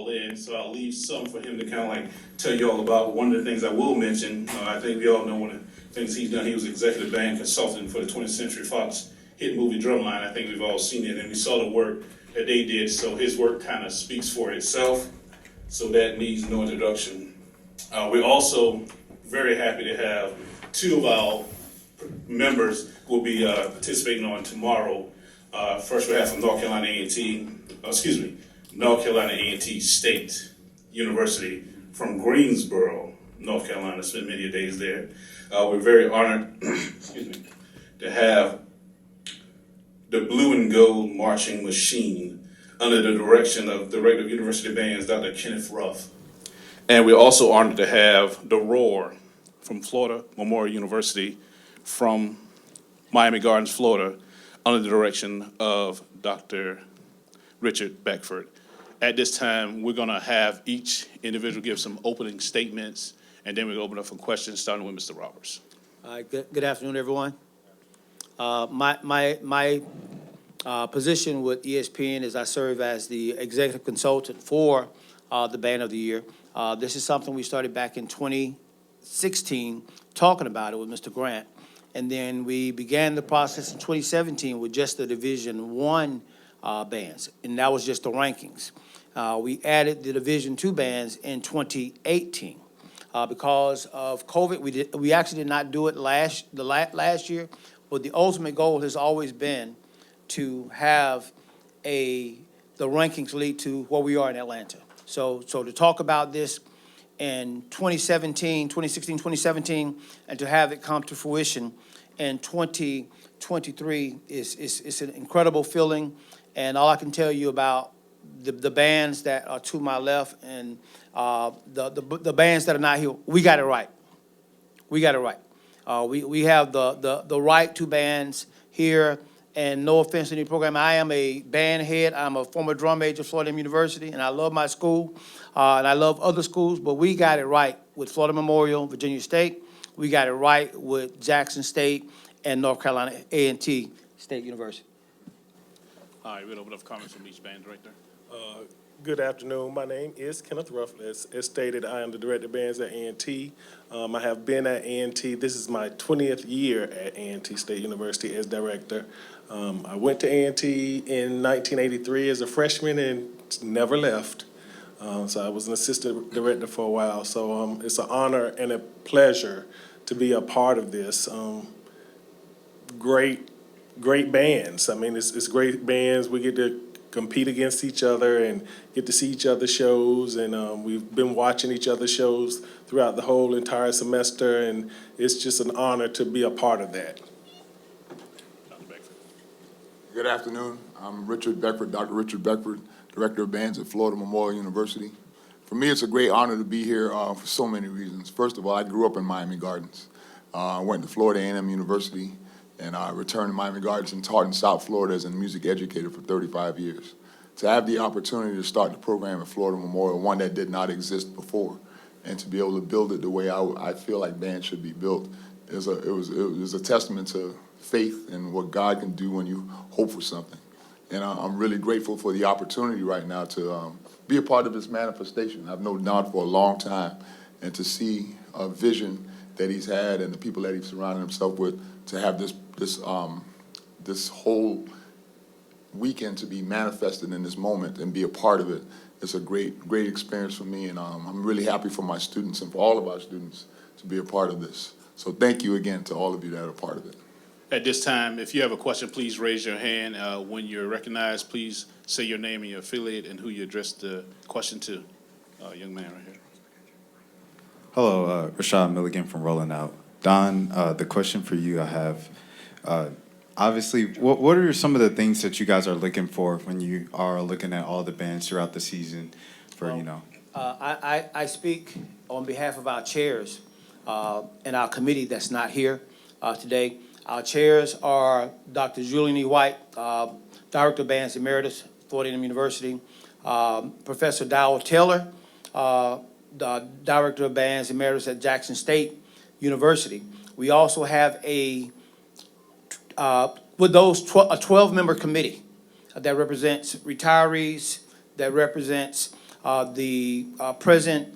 call in, so I'll leave some for him to kind of like tell you all about. One of the things I will mention, I think we all know one of the things he's done. He was executive band consultant for the 20th Century Fox hit movie Drumline. I think we've all seen it, and we saw the work that they did, so his work kind of speaks for itself, so that needs no introduction. We're also very happy to have two of our members who will be participating on tomorrow. First we have from North Carolina A&T State University from Greensboro, North Carolina. Spent many days there. We're very honored to have the Blue and Gold Marching Machine under the direction of Director of University Bands, Dr. Kenneth Ruff. And we're also honored to have the Roar from Florida Memorial University from Miami Gardens, Florida, under the direction of Dr. Richard Beckford. At this time, we're going to have each individual give some opening statements, and then we'll open up for questions, starting with Mr. Roberts. All right, good afternoon, everyone. My position with ESPN is I serve as the executive consultant for the Band of the Year. This is something we started back in 2016, talking about it with Mr. Grant. And then we began the process in 2017 with just the Division I bands, and that was just the rankings. We added the Division II bands in 2018. Because of COVID, we actually did not do it last year, but the ultimate goal has always been to have the rankings lead to where we are in Atlanta. So to talk about this in 2016, 2017, and to have it come to fruition in 2023 is an incredible feeling. And all I can tell you about the bands that are to my left and the bands that are not here, we got it right. We got it right. We have the right two bands here. And no offense to any program, I am a band head. I'm a former drum major at Florida University, and I love my school, and I love other schools, but we got it right with Florida Memorial, Virginia State. We got it right with Jackson State and North Carolina A&T State University. All right, we'll open up comments from each band director. Good afternoon. My name is Kenneth Ruff. As stated, I am the director of bands at A&T. I have been at A&T. This is my 20th year at A&T State University as director. I went to A&T in 1983 as a freshman and never left. So I was an assistant director for a while. So it's an honor and a pleasure to be a part of this. Great bands. I mean, it's great bands. We get to compete against each other and get to see each other's shows, and we've been watching each other's shows throughout the whole entire semester, and it's just an honor to be a part of that. Good afternoon. I'm Richard Beckford, Dr. Richard Beckford, Director of Bands at Florida Memorial University. For me, it's a great honor to be here for so many reasons. First of all, I grew up in Miami Gardens. I went to Florida A&M University, and I returned to Miami Gardens and taught in South Florida as a music educator for 35 years. To have the opportunity to start the program at Florida Memorial, one that did not exist before, and to be able to build it the way I feel like bands should be built, it was a testament to faith and what God can do when you hope for something. And I'm really grateful for the opportunity right now to be a part of this manifestation. I've known Don for a long time, and to see a vision that he's had and the people that he's surrounded himself with, to have this whole weekend to be manifested in this moment and be a part of it, it's a great experience for me, and I'm really happy for my students and for all of our students to be a part of this. So thank you again to all of you that are a part of it. At this time, if you have a question, please raise your hand. When you're recognized, please say your name and your affiliate and who you address the question to. Young man right here. Hello, Rashad Milligan from Rolling Out. Don, the question for you I have, obviously, what are some of the things that you guys are looking for when you are looking at all the bands throughout the season for, I speak on behalf of our chairs and our committee that's not here today. Our chairs are Dr. Julian E. White, Director of Bands Emeritus, Florida A&M University, Professor Dowell Taylor, the Director of Bands Emeritus at Jackson State University. We also have with those a 12-member committee that represents retirees, that represents the present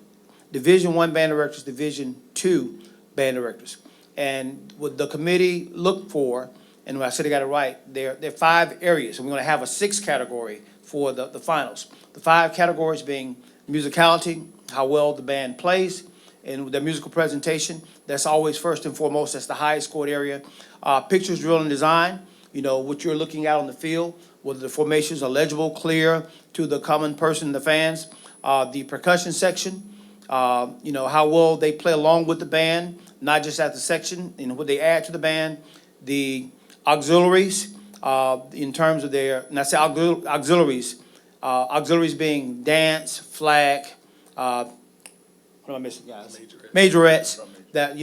Division I band directors, Division II band directors. And what the committee looked for, and when I said I got it right, there are 5 areas, and we're gonna have a 6th category for the finals. The 5 categories being musicality, how well the band plays, and their musical presentation. That's always first and foremost. That's the highest scored area. Pictures, drill, and design, what you're looking at on the field, whether the formations are legible, clear to the common person, the fans. The percussion section, how well they play along with the band, not just at the section, and what they add to the band. The auxiliaries, in terms of their, and I say auxiliaries, auxiliaries being dance, flag, what am I missing, guys? Majorettes. That,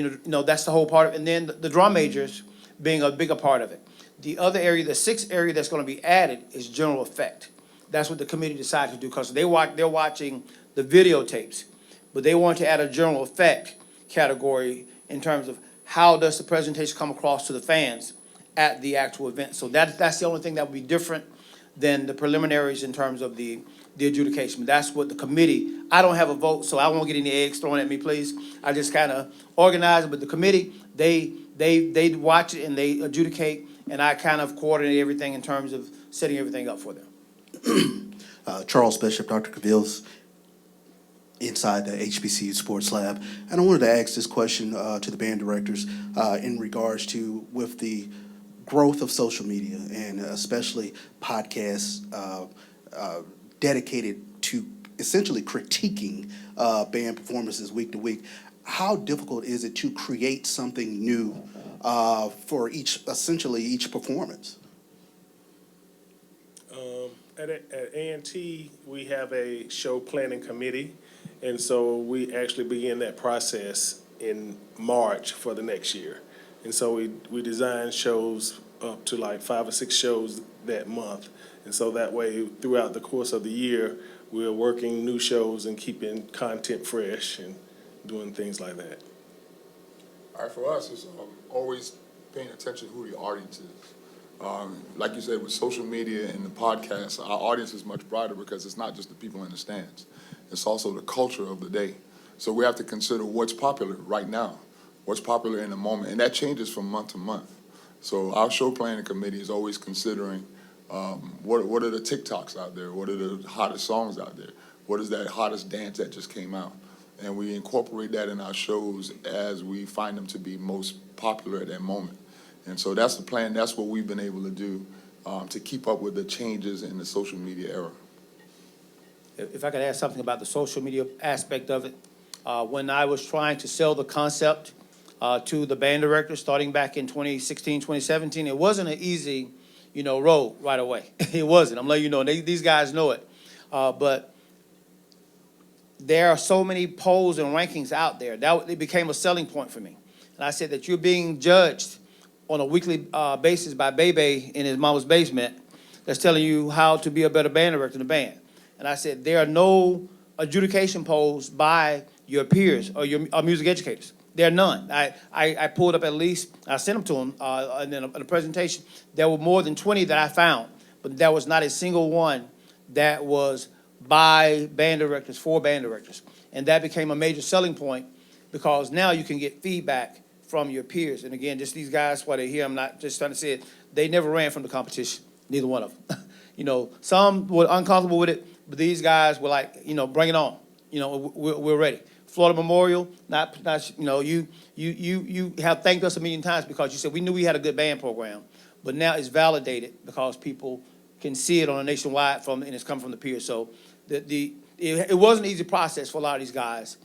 that's the whole part of it. And then the drum majors being a bigger part of it. The other area, the 6th area that's going to be added is general effect. That's what the committee decided to do, because they're watching the videotapes, but they want to add a general effect category in terms of how does the presentation come across to the fans at the actual event. So that's the only thing that would be different than the preliminaries in terms of the adjudication. That's what the committee, I don't have a vote, so I won't get any eggs thrown at me, please. I just kind of organize it, but the committee, they watch it and they adjudicate, and I kind of coordinate everything in terms of setting everything up for them. Charles Bishop, Dr. Cavilles, inside the HBCU Sports Lab. And I wanted to ask this question to the band directors in regards to with the growth of social media and especially podcasts dedicated to essentially critiquing band performances week to week. How difficult is it to create something new for each performance? At A&T, we have a show planning committee, and so we actually begin that process in March for the next year. And so we design shows up to like 5 or 6 shows that month. And so that way, throughout the course of the year, we're working new shows and keeping content fresh and doing things like that. All right, for us, it's always paying attention to who the audience is. Like you said, with social media and the podcast, our audience is much broader because it's not just the people in the stands. It's also the culture of the day. So we have to consider what's popular right now, what's popular in the moment, and that changes from month to month. So our show planning committee is always considering what are the TikToks out there, what are the hottest songs out there, what is that hottest dance that just came out, and we incorporate that in our shows as we find them to be most popular at that moment. And so that's the plan. That's what we've been able to do to keep up with the changes in the social media era. If I could add something about the social media aspect of it, when I was trying to sell the concept to the band director starting back in 2016, 2017, it wasn't an easy, road right away. It wasn't. I'm letting you know. These guys know it. But there are so many polls and rankings out there. It became a selling point for me. And I said that you're being judged on a weekly basis by Bebe in his mama's basement that's telling you how to be a better band director in the band. And I said, there are no adjudication polls by your peers or your music educators. There are none. I pulled up at least, I sent them to them in a presentation. There were more than 20 that I found, but there was not a single one that was by band directors, for band directors. And that became a major selling point because now you can get feedback from your peers. And again, just these guys, while they're here, I'm not just trying to say it, they never ran from the competition, neither one of them. Some were uncomfortable with it, but these guys were like, bring it on. We're ready. Florida Memorial, you have thanked us a million times because you said we knew we had a good band program, but now it's validated because people can see it on a nationwide and it's coming from the peers. So it wasn't an easy process for a lot of these guys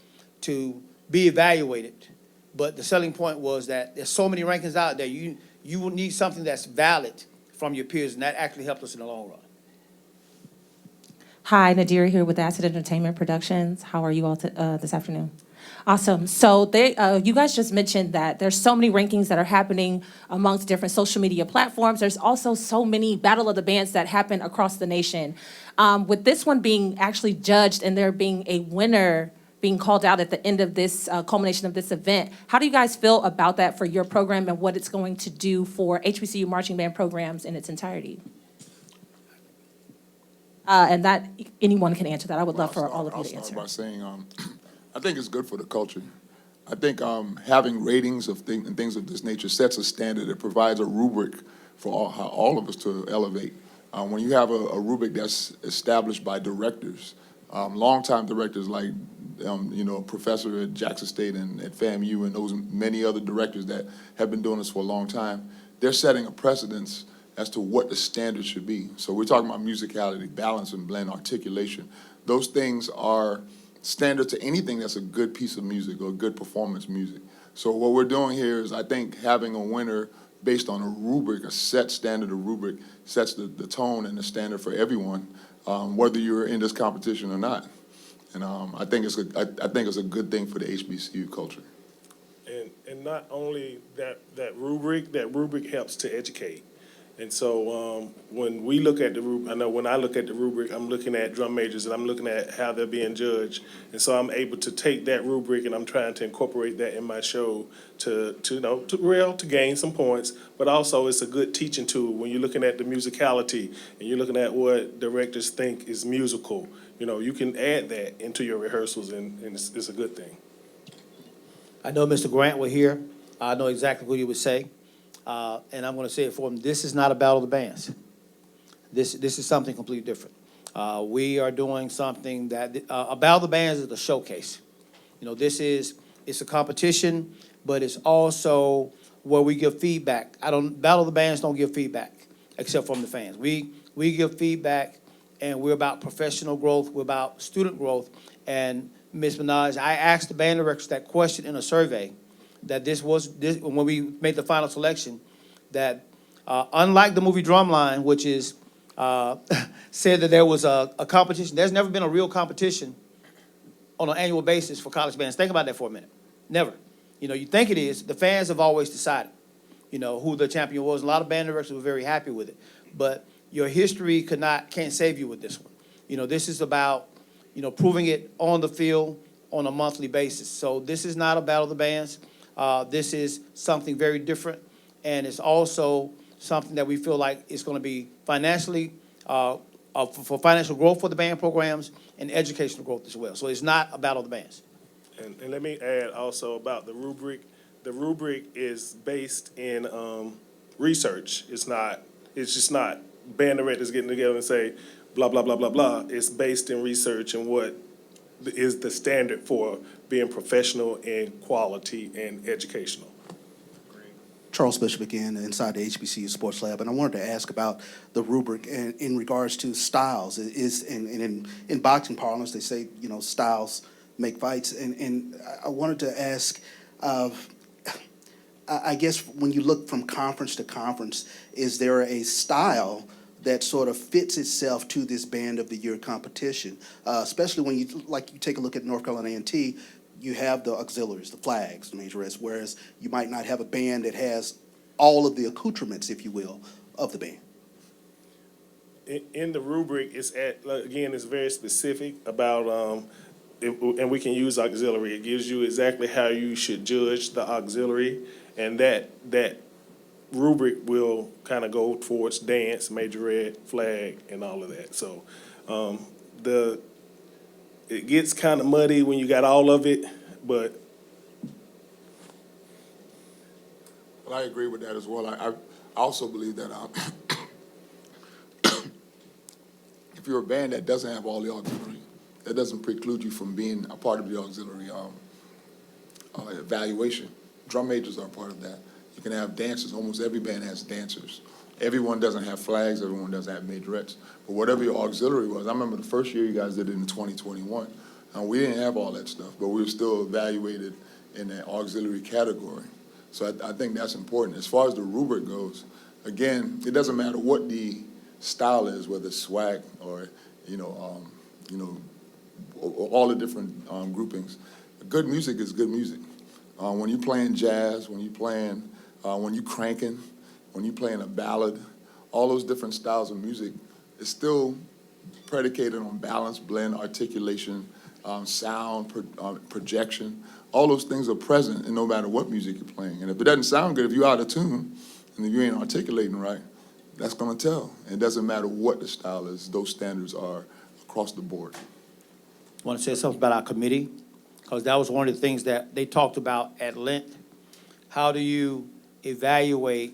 to be evaluated. But the selling point was that there's so many rankings out there. You will need something that's valid from your peers, and that actually helped us in the long run. Hi, Nadira here with Acid Entertainment Productions. How are you all this afternoon? Awesome. So you guys just mentioned that there's so many rankings that are happening amongst different social media platforms. There's also so many Battle of the Bands that happen across the nation. With this one being actually judged and there being a winner being called out at the end of this culmination of this event, how do you guys feel about that for your program and what it's going to do for HBCU marching band programs in its entirety? And that, anyone can answer that. I would love for I'll all of you I'll to start answer. by saying, I think it's good for the culture. I think having ratings of and things of this nature sets a standard. It provides a rubric for how all of us to elevate. When you have a rubric that's established by directors, longtime directors like, professor at Jackson State and at FAMU and those many other directors that have been doing this for a long time, they're setting a precedence as to what the standard should be. So we're talking about musicality, balance and blend, articulation. Those things are standard to anything that's a good piece of music or good performance music. So what we're doing here is, I think, having a winner based on a rubric, a set standard, a rubric, sets the tone and the standard for everyone, whether you're in this competition or not. And I think it's a good thing for the HBCU culture. And not only that rubric helps to educate. And so when we look at the rubric, I know when I look at the rubric, I'm looking at drum majors and I'm looking at how they're being judged. And so I'm able to take that rubric and I'm trying to incorporate that in my show to gain some points. But also it's a good teaching tool when you're looking at the musicality and you're looking at what directors think is musical. You can add that into your rehearsals and it's a good thing. I know Mr. Grant were here. I know exactly what he would say. And I'm going to say it for him. This is not a battle of the bands. This is something completely different. We are doing something that a battle of the bands is a showcase. It's a competition, but it's also where we give feedback. Battle of the bands don't give feedback except from the fans. We give feedback, and we're about professional growth. We're about student growth. And Ms. Minaj, I asked the band directors that question in a survey, that when we made the final selection, that unlike the movie Drumline, which is said that there was a competition, there's never been a real competition on an annual basis for college bands. Think about that for a minute. Never. You think it is. The fans have always decided, who the champion was. A lot of band directors were very happy with it. But your history can't save you with this one. This is about, proving it on the field on a monthly basis. So this is not a battle of the bands. This is something very different, and it's also something that we feel like is going to be financially, for financial growth for the band programs and educational growth as well. So it's not a battle of the bands. And let me add also about the rubric. The rubric is based in research. It's just not band directors getting together and say blah, blah, blah, blah, blah. It's based in research and what is the standard for being professional and quality and educational. Charles Bishop again, inside the HBCU Sports Lab, and I wanted to ask about the rubric in regards to styles. In boxing parlance, they say, styles make fights, and I wanted to ask, I guess when you look from conference to conference, is there a style that sort of fits itself to this band of the year competition, especially when you take a look at North Carolina A&T, you have the auxiliaries, the flags, the majorettes, whereas you might not have a band that has all of the accoutrements, if you will, of the band. In the rubric, it's very specific about, and we can use auxiliary. It gives you exactly how you should judge the auxiliary, and that rubric will kind of go towards dance, majorette, flag, and all of that. So it gets kind of muddy when you got all of it, but. Well, I agree with that as well. I also believe that if you're a band that doesn't have all the auxiliary, that doesn't preclude you from being a part of the auxiliary evaluation. Drum majors are a part of that. You can have dancers. Almost every band has dancers. Everyone doesn't have flags. Everyone doesn't have majorettes. But whatever your auxiliary was, I remember the first year you guys did it in 2021. We didn't have all that stuff, but we were still evaluated in that auxiliary category. So I think that's important. As far as the rubric goes, again, it doesn't matter what the style is, whether it's swag or all the different groupings. Good music is good music. When you're playing jazz, when you're cranking, when you're playing a ballad, all those different styles of music is still predicated on balance, blend, articulation, sound, projection. All those things are present, and no matter what music you're playing. And if it doesn't sound good, if you're out of tune and if you ain't articulating right, that's going to tell. It doesn't matter what the style is, those standards are across the board. Want to say something about our committee? Because that was one of the things that they talked about at length. How do you evaluate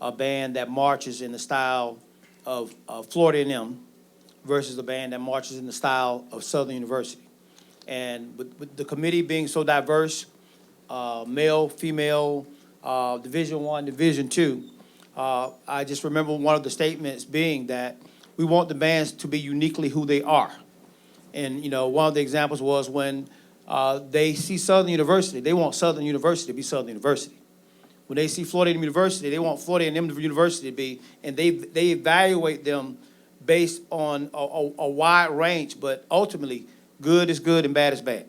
a band that marches in the style of Florida A&M versus a band that marches in the style of Southern University? And with the committee being so diverse, male, female, Division I, Division II, I just remember one of the statements being that we want the bands to be uniquely who they are. And, you know, one of the examples was when they see Southern University, they want Southern University to be Southern University. When they see Florida A&M University, they want Florida A&M University to be, and they evaluate them based on a wide range, but ultimately, good is good and bad is bad.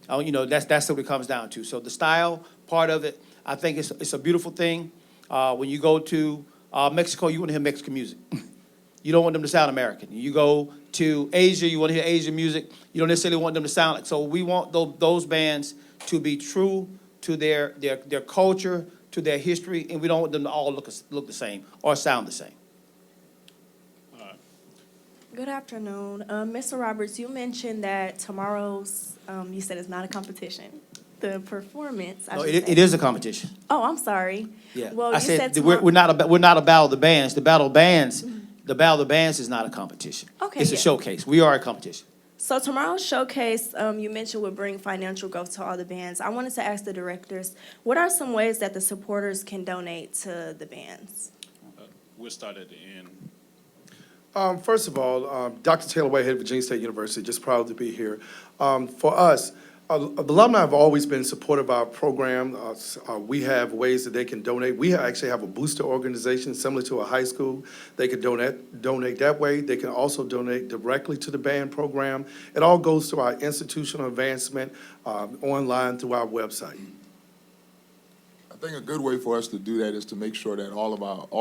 You know, that's what it comes down to. So the style part of it, I think it's a beautiful thing. When you go to Mexico, you want to hear Mexican music. You don't want them to sound American. You go to Asia, you want to hear Asian music. You don't necessarily want them to sound like. So we want those bands to be true to their culture, to their history, and we don't want them to all look the same or sound the same. Good afternoon. Mr. Roberts, you mentioned that tomorrow's, you said it's not a competition. The performance, I No, should say. it is a competition. Oh, I'm sorry. Yeah. Well, I you said said we're not a battle of the bands. The battle of bands is not a competition. Okay, It's a yeah. showcase. We are a competition. So tomorrow's showcase, you mentioned would bring financial growth to all the bands. I wanted to ask the directors, what are some ways that the supporters can donate to the bands? We'll start at the end. First of all, Dr. Taylor Whitehead, Virginia State University, just proud to be here. For us, alumni have always been supportive of our program. We have ways that they can donate. We actually have a booster organization similar to a high school. They can donate that way. They can also donate directly to the band program. It all goes to our institutional advancement online through our website. I think a good way for us to do that is to make sure that all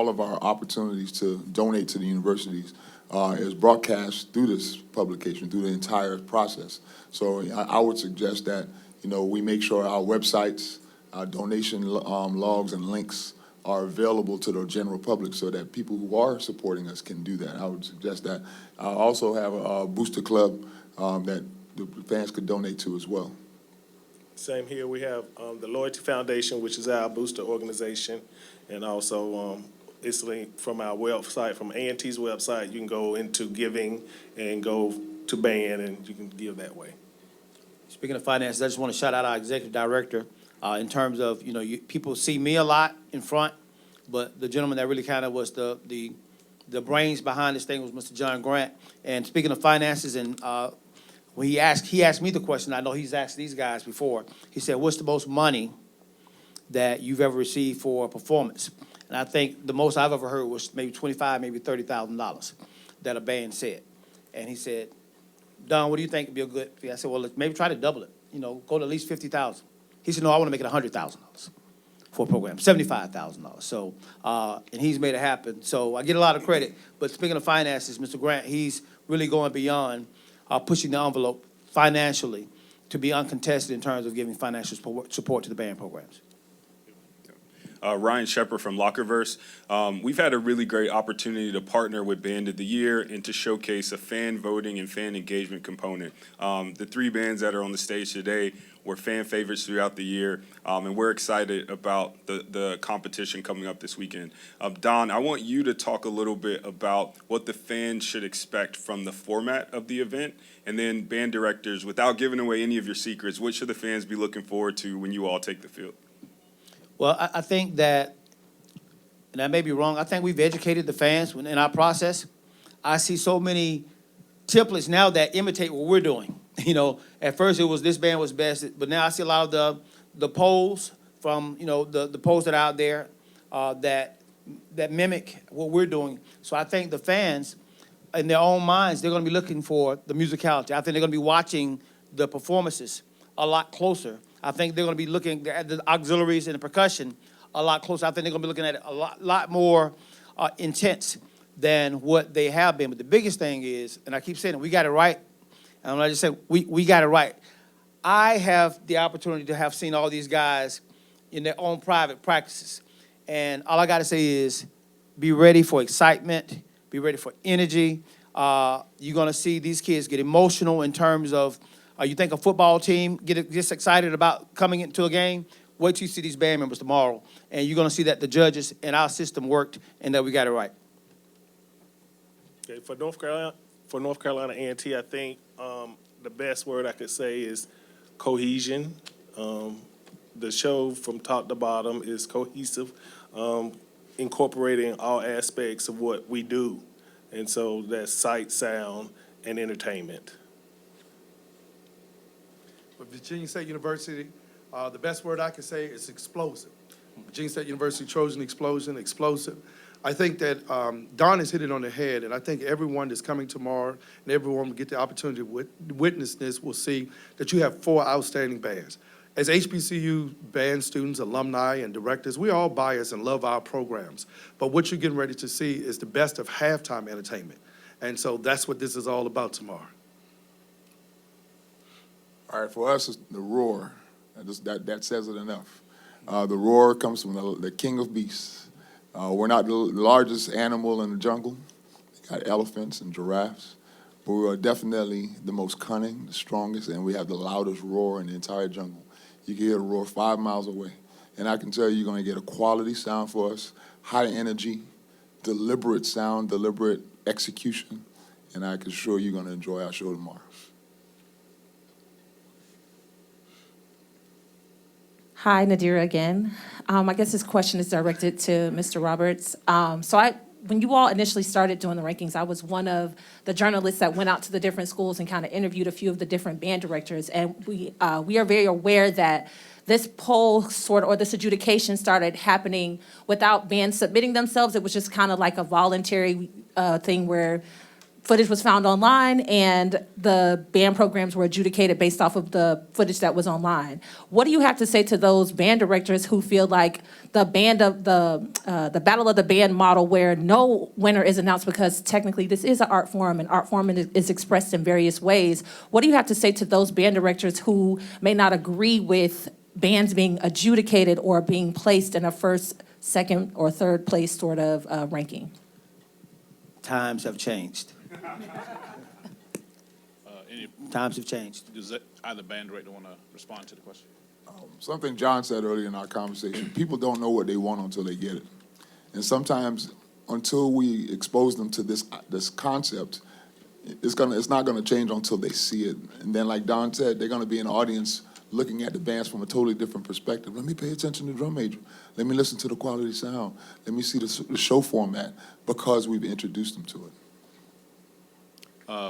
of our opportunities to donate to the universities is broadcast through this publication, through the entire process. So I would suggest that, you know, we make sure our websites, our donation logs and links are available to the general public so that people who are supporting us can do that. I would suggest that. I also have a booster club that the fans could donate to as well. Same here, we have the Loyalty Foundation, which is our booster organization, and also it's linked from our website, from A&T's website. You can go into giving and go to band, and you can give that way. Speaking of finances, I just want to shout out our executive director in terms of, you know, people see me a lot in front, but the gentleman that really kind of was the brains behind this thing was Mr. John Grant. And speaking of finances, and when he asked me the question, I know he's asked these guys before. He said, what's the most money that you've ever received for a performance? And I think the most I've ever heard was maybe $25,000, maybe $30,000 that a band said. And he said, Don, what do you think would be a good fee? I said, well, let's maybe try to double it. You know, go to at least $50,000. He said, no, I want to make it $100,000 for a program, $75,000. So, and he's made it happen. So I get a lot of credit. But speaking of finances, Mr. Grant, he's really going beyond pushing the envelope financially to be uncontested in terms of giving financial support to the band programs. Ryan Shepard from Lockerverse. We've had a really great opportunity to partner with Band of the Year and to showcase a fan voting and fan engagement component. The three bands that are on the stage today were fan favorites throughout the year, and we're excited about the competition coming up this weekend. Don, I want you to talk a little bit about what the fans should expect from the format of the event, and then band directors, without giving away any of your secrets, what should the fans be looking forward to when you all take the field? Well, I think that, and I may be wrong, I think we've educated the fans in our process. I see so many templates now that imitate what we're doing. You know, at first it was this band was best, but now I see a lot of the polls from, you know, the polls that are out there that mimic what we're doing. So I think the fans, in their own minds, they're going to be looking for the musicality. I think they're going to be watching the performances a lot closer. I think they're going to be looking at the auxiliaries and the percussion a lot closer. I think they're going to be looking at it a lot more intense than what they have been. But the biggest thing is, and I keep saying it, we got it right. And I just say we got it right. I have the opportunity to have seen all these guys in their own private practices. And all I got to say is Be ready for excitement. Be ready for energy. You're going to see these kids get emotional in terms of, you think a football team gets excited about coming into a game? Wait till you see these band members tomorrow, and you're going to see that the judges in our system worked and that we got it right. Okay, for North Carolina A&T, I think the best word I could say is cohesion. The show from top to bottom is cohesive, incorporating all aspects of what we do. And so that's sight, sound, and entertainment. For Virginia State University, the best word I can say is explosive. Virginia State University Trojan explosion, explosive. I think that Don has hit it on the head, and I think everyone that's coming tomorrow and everyone will get the opportunity to witness this will see that you have 4 outstanding bands. As HBCU band students, alumni, and directors, we all bias and love our programs. But what you're getting ready to see is the best of halftime entertainment. And so that's what this is all about tomorrow. All right, for us, it's the roar. That says it enough. The roar comes from the king of beasts. We're not the largest animal in the jungle. We got elephants and giraffes. But we are definitely the most cunning, the strongest, and we have the loudest roar in the entire jungle. You can hear the roar 5 miles away. And I can tell you, you're going to get a quality sound for us, high energy, deliberate sound, deliberate execution, and I can assure you're going to enjoy our show tomorrow. Hi, Nadira again. I guess this question is directed to Mr. Roberts. When you all initially started doing the rankings, I was one of the journalists that went out to the different schools and kind of interviewed a few of the different band directors. And we are very aware that this poll or this adjudication started happening without bands submitting themselves. It was just kind of like a voluntary thing where footage was found online and the band programs were adjudicated based off of the footage that was online. What do you have to say to those band directors who feel like the battle of the band model where no winner is announced, because technically this is an art form and art form is expressed in various ways? What do you have to say to those band directors who may not agree with bands being adjudicated or being placed in a first, second, or third place sort of ranking? Times have changed. Times have changed. Does either band director want to respond to the question? Something John said earlier in our conversation, people don't know what they want until they get it. And sometimes until we expose them to this concept, it's not going to change until they see it. And then like Don said, they're going to be in the audience looking at the bands from a totally different perspective. Let me pay attention to drum major. Let me listen to the quality sound. Let me see the show format, because we've introduced them to it.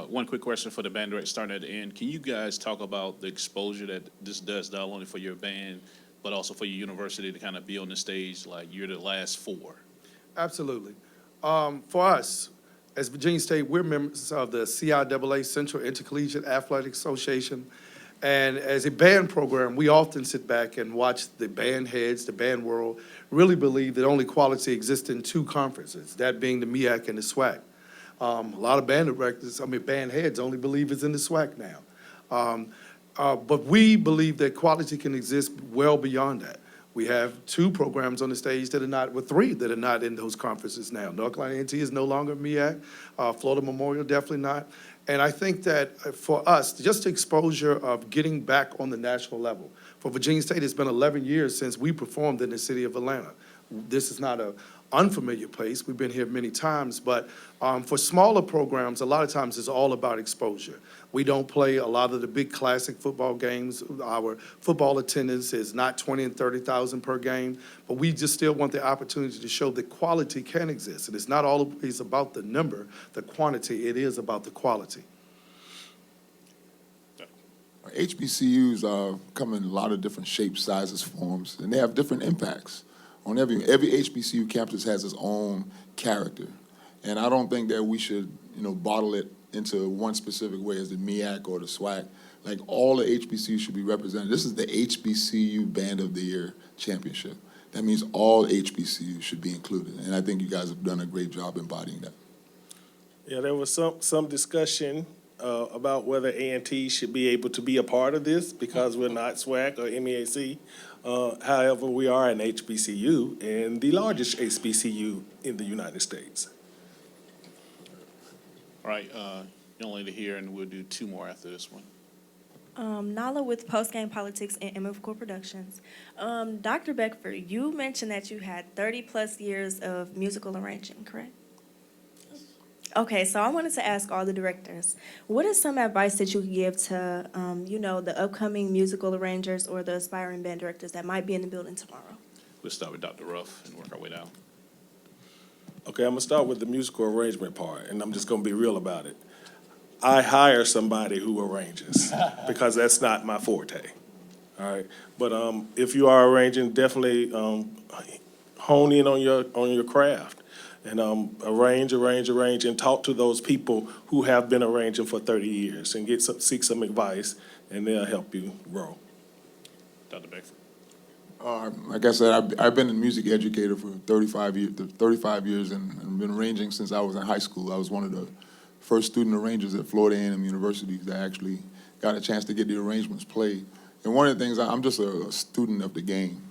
One quick question for the band director starting at the end. Can you guys talk about the exposure that this does not only for your band, but also for your university to kind of be on the stage like you're the last 4? Absolutely. For us, as Virginia State, we're members of the CIAA, Central Intercollegiate Athletic Association. And as a band program, we often sit back and watch the band heads, the band world, really believe that only quality exists in 2 conferences, that being the MEAC and the SWAC. A lot of band directors, band heads only believe it's in the SWAC now. But we believe that quality can exist well beyond that. We have 2 programs on the stage that are not, 3 that are not in those conferences now. North Carolina A&T is no longer MEAC. Florida Memorial, definitely not. And I think that for us, just the exposure of getting back on the national level. For Virginia State, it's been 11 years since we performed in the city of Atlanta. This is not an unfamiliar place. We've been here many times, but for smaller programs, a lot of times it's all about exposure. We don't play a lot of the big classic football games. Our football attendance is not 20 and 30,000 per game, but we just still want the opportunity to show that quality can exist. And it's not always about the number, the quantity, it is about the quality. HBCUs come in a lot of different shapes, sizes, forms, and they have different impacts on every HBCU campus has its own character. And I don't think that we should, bottle it into one specific way as the MEAC or the SWAC. Like, all the HBCUs should be represented. This is the HBCU Band of the Year Championship. That means all HBCUs should be included. And I think you guys have done a great job embodying that. Yeah, there was some discussion about whether A&T should be able to be a part of this because we're not SWAC or MEAC. However, we are an HBCU and the largest HBCU in the United States. All right, young lady here, and we'll do two more after this one. Nala with Postgame Politics and MFCool Productions. Dr. Beckford, you mentioned that you had 30-plus years of musical arranging, correct? Okay, so I wanted to ask all the directors, what is some advice that you could give to, the upcoming musical arrangers or the aspiring band directors that might be in the building tomorrow? We'll start with Dr. Ruff and work our way down. Okay, I'm gonna start with the musical arrangement part, and I'm just gonna be real about it. I hire somebody who arranges, because that's not my forte, all right? But if you are arranging, definitely hone in on your craft, and arrange, and talk to those people who have been arranging for 30 years, and seek some advice, and they'll help you grow. Dr. Beckford. Like I said, I've been a music educator for 35 years and been arranging since I was in high school. I was one of the first student arrangers at Florida A&M University that actually got a chance to get the arrangements played. And one of the things, I'm just a student of the game.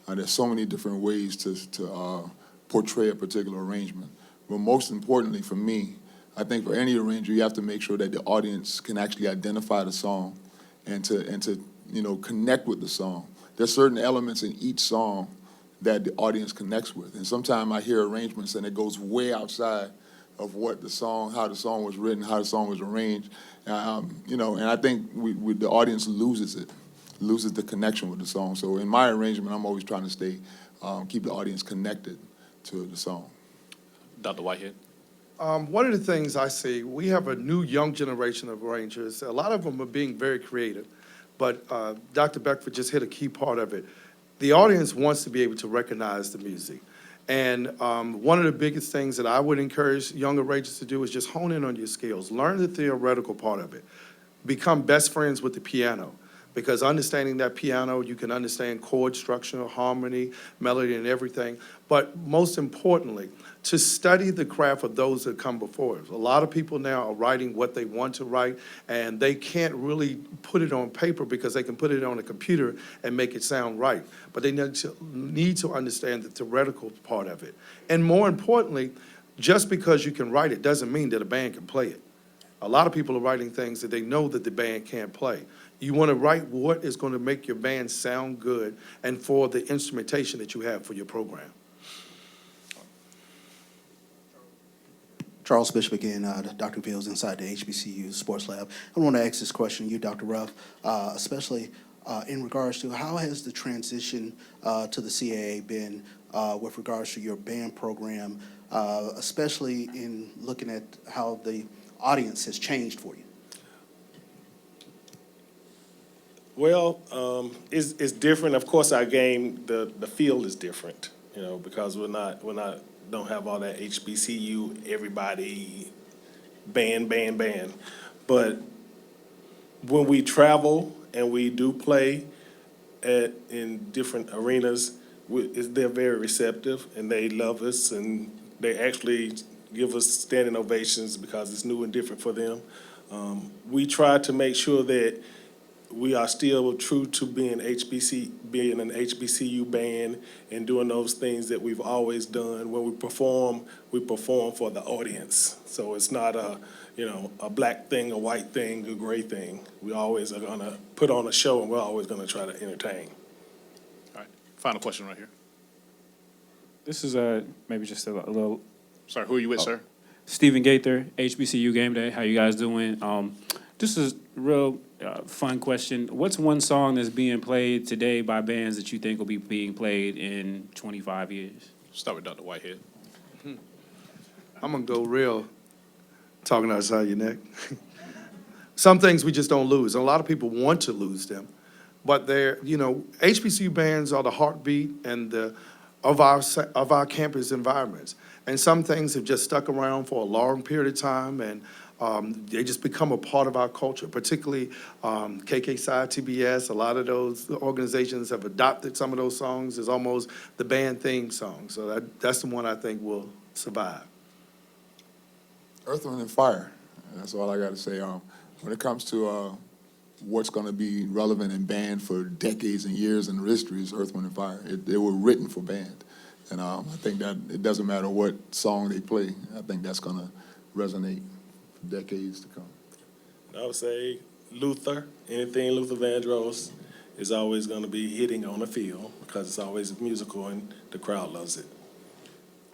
There's so many different ways to portray a particular arrangement. But most importantly for me, I think for any arranger, you have to make sure that the audience can actually identify the song and to connect with the song. There's certain elements in each song that the audience connects with. And sometimes I hear arrangements and it goes way outside of what the song, how the song was written, how the song was arranged. And I think the audience loses the connection with the song. So in my arrangement, I'm always trying to keep the audience connected to the song. Dr. Whitehead. One of the things I see, we have a new young generation of arrangers. A lot of them are being very creative. But Dr. Beckford just hit a key part of it. The audience wants to be able to recognize the music. And one of the biggest things that I would encourage young arrangers to do is just hone in on your skills. Learn the theoretical part of it. Become best friends with the piano. Because understanding that piano, you can understand chord structure, harmony, melody, and everything. But most importantly, to study the craft of those that come before us. A lot of people now are writing what they want to write, and they can't really put it on paper because they can put it on a computer and make it sound right. But they need to understand the theoretical part of it. And more importantly, just because you can write it doesn't mean that a band can play it. A lot of people are writing things that they know that the band can't play. You want to write what is going to make your band sound good and for the instrumentation that you have for your program. Charles Bishop again, Dr. Fields inside the HBCU Sports Lab. I want to ask this question to you, Dr. Ruff, especially in regards to how has the transition to the CAA been with regards to your band program, especially in looking at how the audience has changed for you? Well, it's different. Of course, our game, the field is different, because we don't have all that HBCU, everybody, band. But when we travel and we do play in different arenas, they're very receptive and they love us and they actually give us standing ovations because it's new and different for them. We try to make sure that we are still true to being an HBCU band and doing those things that we've always done. When we perform for the audience. So it's not a black thing, a white thing, a gray thing. We always are gonna put on a show and we're always gonna try to entertain. All right, final question right here. This is maybe just a little. Sorry, who are you with, sir? Stephen Gaither, HBCU Game Day. How you guys doing? This is a real fun question. What's one song that's being played today by bands that you think will be being played in 25 years? Start with Dr. Whitehead. I'm going to go real, talking outside your neck. Some things we just don't lose. And a lot of people want to lose them. But HBCU bands are the heartbeat and of our campus environments. And some things have just stuck around for a long period of time, and they just become a part of our culture, particularly KKSI, TBS. A lot of those organizations have adopted some of those songs as almost the band theme song. So that's the one I think will survive. Earth, Wind, and Fire. And that's all I got to say. When it comes to what's going to be relevant in band for decades and years in history is Earth, Wind, and Fire. They were written for band. And I think that it doesn't matter what song they play. I think that's going to resonate for decades to come. I would say Luther, anything Luther Vandross is always going to be hitting on the field because it's always musical and the crowd loves it.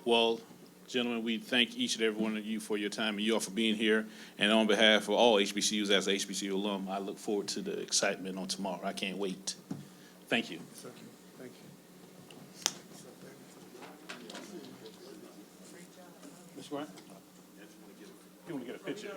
Well, gentlemen, we thank each and every one of you for your time and you all for being here. And on behalf of all HBCUs, as an HBCU alum, I look forward to the excitement on tomorrow. I can't wait. Thank you. Thank you. Mr. Grant? You want to get a picture?